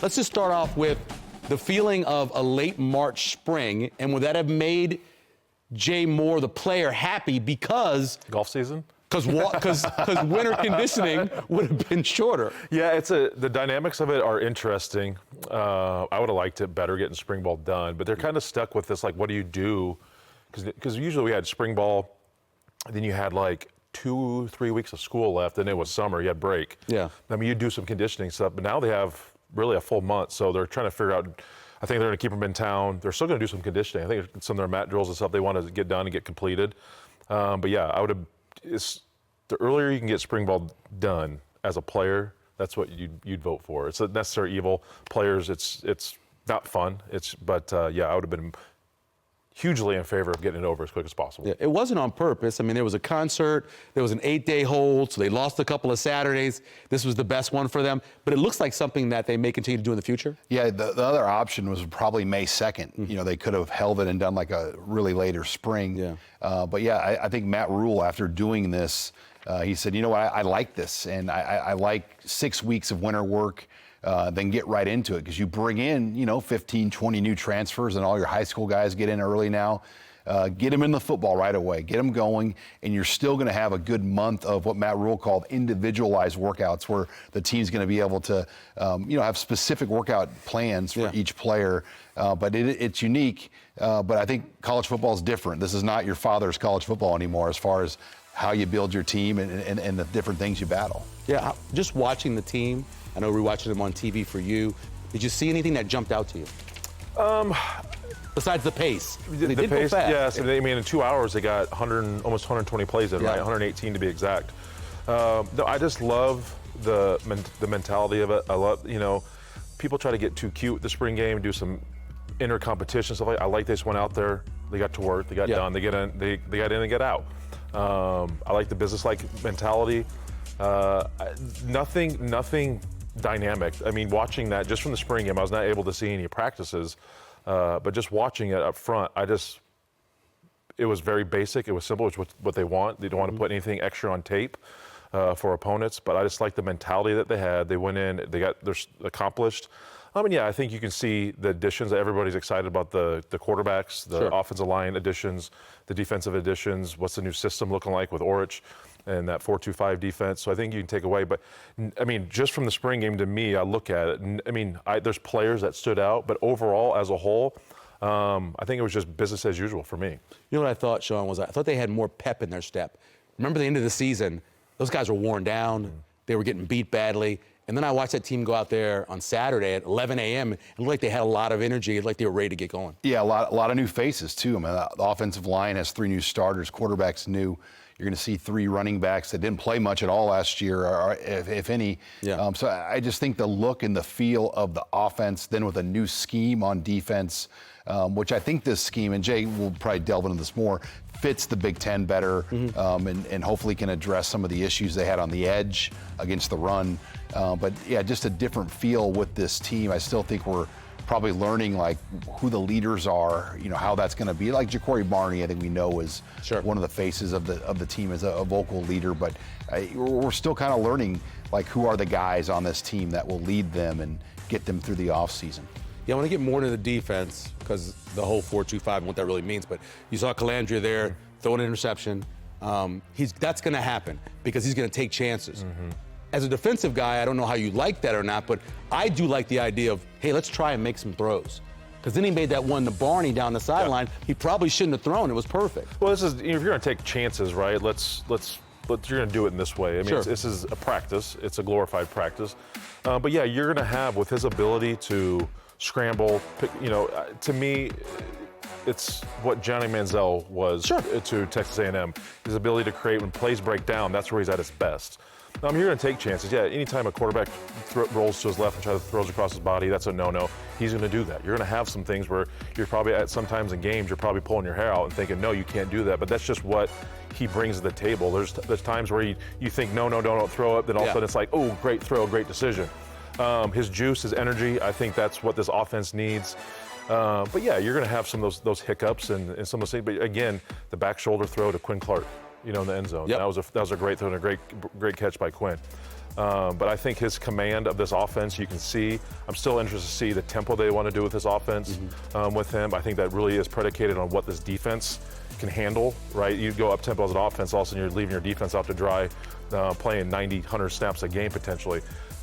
let's just start off with the feeling of a late March spring, and would that have made Jay Moore, the player, happy because golf season? Because winter conditioning would have been shorter. Yeah, the dynamics of it are interesting. I would have liked it better getting spring ball done, but they're kind of stuck with this, like, what do you do? Because usually we had spring ball, then you had like 2-3 weeks of school left, and it was summer, you had break. Yeah. I mean, you do some conditioning stuff, but now they have really a full month, so they're trying to figure out. I think they're going to keep them in town. They're still going to do some conditioning. I think some of their mat drills and stuff they want to get done and get completed. But yeah, I would have. The earlier you can get spring ball done as a player, that's what you'd vote for. It's a necessary evil. Players, it's not fun. Yeah, I would have been hugely in favor of getting it over as quick as possible. Yeah, it wasn't on purpose. I mean, there was a concert, there was an 8-day hold, so they lost a couple of Saturdays. This was the best one for them, but it looks like something that they may continue to do in the future. Yeah, the other option was probably May 2nd. Mm-hmm. You know, they could have held it and done like a really later spring. Yeah. But yeah, I think Matt Rule, after doing this, he said, you know what, I like this, and I like 6 weeks of winter work. Then get right into it, because you bring in, 15, 20 new transfers, and all your high school guys get in early now. Get them in the football right away, get them going, and you're still going to have a good month of what Matt Rule called individualized workouts, where the team's going to be able to, have specific workout plans for each player. But it's unique. But I think college football is different. This is not your father's college football anymore, as far as how you build your team and the different things you battle. Yeah, just watching the team. I know we're watching them on TV for you. Did you see anything that jumped out to you? Besides the pace. The pace, yes. I mean, in 2 hours, they got almost 120 plays in, right? 118 to be exact. No, I just love the mentality of it. I love, people try to get too cute with the spring game, do some inner competition stuff. I like they just went out there, they got to work, they got done, they got in and get out. I like the business-like mentality. Nothing dynamic. I mean, watching that just from the spring game, I was not able to see any practices, but just watching it up front, it was very basic. It was simple. It's what they want. They don't want to put anything extra on tape for opponents, but I just like the mentality that they had. They went in, they're accomplished. Yeah, I think you can see the additions. Everybody's excited about the quarterbacks, the offensive line additions, the defensive additions. What's the new system looking like with Orich and that 4-2-5 defense? So I think you can take away. But, I mean, just from the spring game, to me, I look at it, and, I mean, there's players that stood out. But overall, as a whole, I think it was just business as usual for me. You know what I thought, Sean, I thought they had more pep in their step. Remember the end of the season, those guys were worn down. They were getting beat badly. And then I watched that team go out there on Saturday at 11 a.m. and it looked like they had a lot of energy. It looked like they were ready to get going. Yeah, a lot of new faces, too. I mean, the offensive line has 3 new starters, quarterbacks new. You're going to see 3 running backs that didn't play much at all last year, or if any. Yeah. So I just think the look and the feel of the offense, then with a new scheme on defense, which I think this scheme, and Jay will probably delve into this more, fits the Big Ten better, and hopefully can address some of the issues they had on the edge against the run. But yeah, just a different feel with this team. I still think we're probably learning like who the leaders are, how that's going to be. Like Ja'Cory Barney, I think we know is one of the faces of the team as a vocal leader, but we're still kind of learning like who are the guys on this team that will lead them and get them through the offseason. Yeah, I want to get more into the defense because the whole 4-2-5 and what that really means. But you saw Colandrea there throw an interception. That's going to happen because he's going to take chances. As a defensive guy, I don't know how you like that or not, but I do like the idea of, hey, let's try and make some throws. Because then he made that one to Barney down the sideline. He probably shouldn't have thrown. It was perfect. Well, this is, if you're going to take chances, right? You're going to do it in this way. I mean, this is a practice. It's a glorified practice. But yeah, you're going to have, with his ability to scramble, to me, it's what Johnny Manziel was to Texas A&M. His ability to create, when plays break down, that's where he's at his best. You're going to take chances. Yeah, anytime a quarterback rolls to his left and throws across his body, that's a no-no. He's going to do that. You're going to have some things where you're probably sometimes in games, you're probably pulling your hair out and thinking, no, you can't do that. But that's just what he brings to the table. There's times where you think, no, don't throw it. Then all of a sudden it's like, oh, great throw, great decision. His juice, his energy, I think that's what this offense needs. But yeah, you're going to have some of those hiccups and some of those things. But again, the back shoulder throw to Quinn Clark, in the end zone. That was a great throw and a great catch by Quinn. But I think his command of this offense, you can see, I'm still interested to see the tempo they want to do with this offense with him. I think that really is predicated on what this defense can handle, right? You go up tempo as an offense, all of a sudden you're leaving your defense out to dry, playing 90, 100 snaps a game potentially.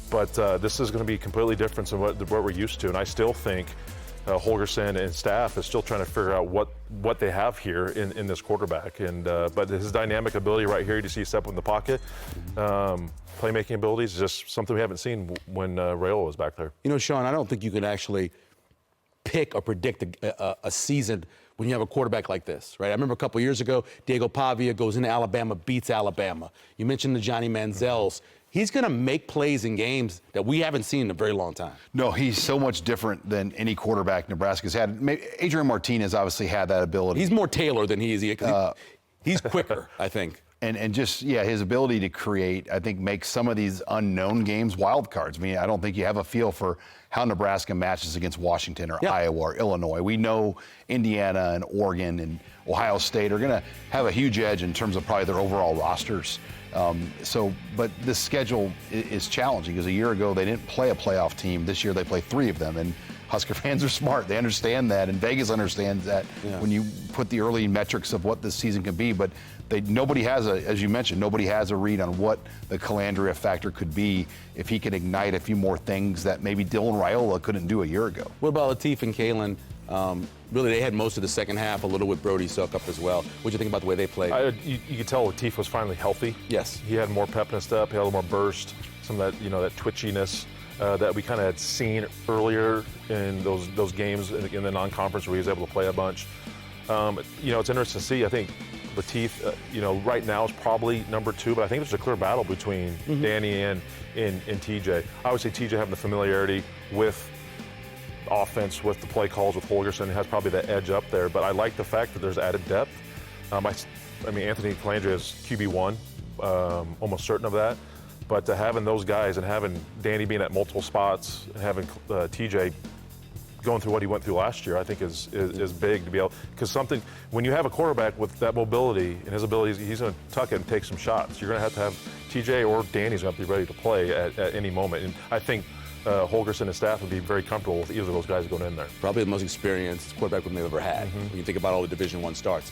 But this is going to be completely different than what we're used to. And I still think Holgorsen and staff is still trying to figure out what they have here in this quarterback. And but his dynamic ability right here, you see step in the pocket, playmaking abilities is just something we haven't seen when Raiola was back there. You know, Sean, I don't think you can actually pick or predict a season when you have a quarterback like this, right? I remember a couple years ago, Diego Pavia goes into Alabama, beats Alabama. You mentioned the Johnny Manziels. He's going to make plays in games that we haven't seen in a very long time. No, he's so much different than any quarterback Nebraska's had. Adrian Martinez obviously had that ability. He's more Taylor than he is. He's quicker, I think. And just, yeah, his ability to create, I think, makes some of these unknown games wild cards. I mean, I don't think you have a feel for how Nebraska matches against Washington or Iowa or Illinois. We know Indiana and Oregon and Ohio State are going to have a huge edge in terms of probably their overall rosters. But this schedule is challenging because a year ago they didn't play a playoff team. This year they play 3 of them. And Husker fans are smart. They understand that, and Vegas understands that when you put the early metrics of what this season can be. But nobody has as you mentioned, nobody has a read on what the Colandrea factor could be if he can ignite a few more things that maybe Dylan Raiola couldn't do a year ago. What about Latif and Kalen? Really, they had most of the second half, a little with Brody Suckup as well. What do you think about the way they played? You could tell Latif was finally healthy. Yes. He had more pep in his step. He had a little more burst, some of that, that twitchiness that we kind of had seen earlier in those games in the non-conference where he was able to play a bunch. It's interesting to see. I think Latif, right now is probably number 2, but I think there's a clear battle between Danny and TJ. I would say TJ having the familiarity with offense, with the play calls with Holgorsen, has probably the edge up there. But I like the fact that there's added depth. Anthony Colandrea is QB1, almost certain of that. But having those guys and having Danny being at multiple spots, and having TJ going through what he went through last year, I think is big to be able, because when you have a quarterback with that mobility and his abilities, he's going to tuck it and take some shots. You're going to have TJ or Danny's going to be ready to play at any moment. And I think Holgorsen and staff would be very comfortable with either of those guys going in there. Probably the most experienced quarterback room they've ever had when you think about all the Division I starts.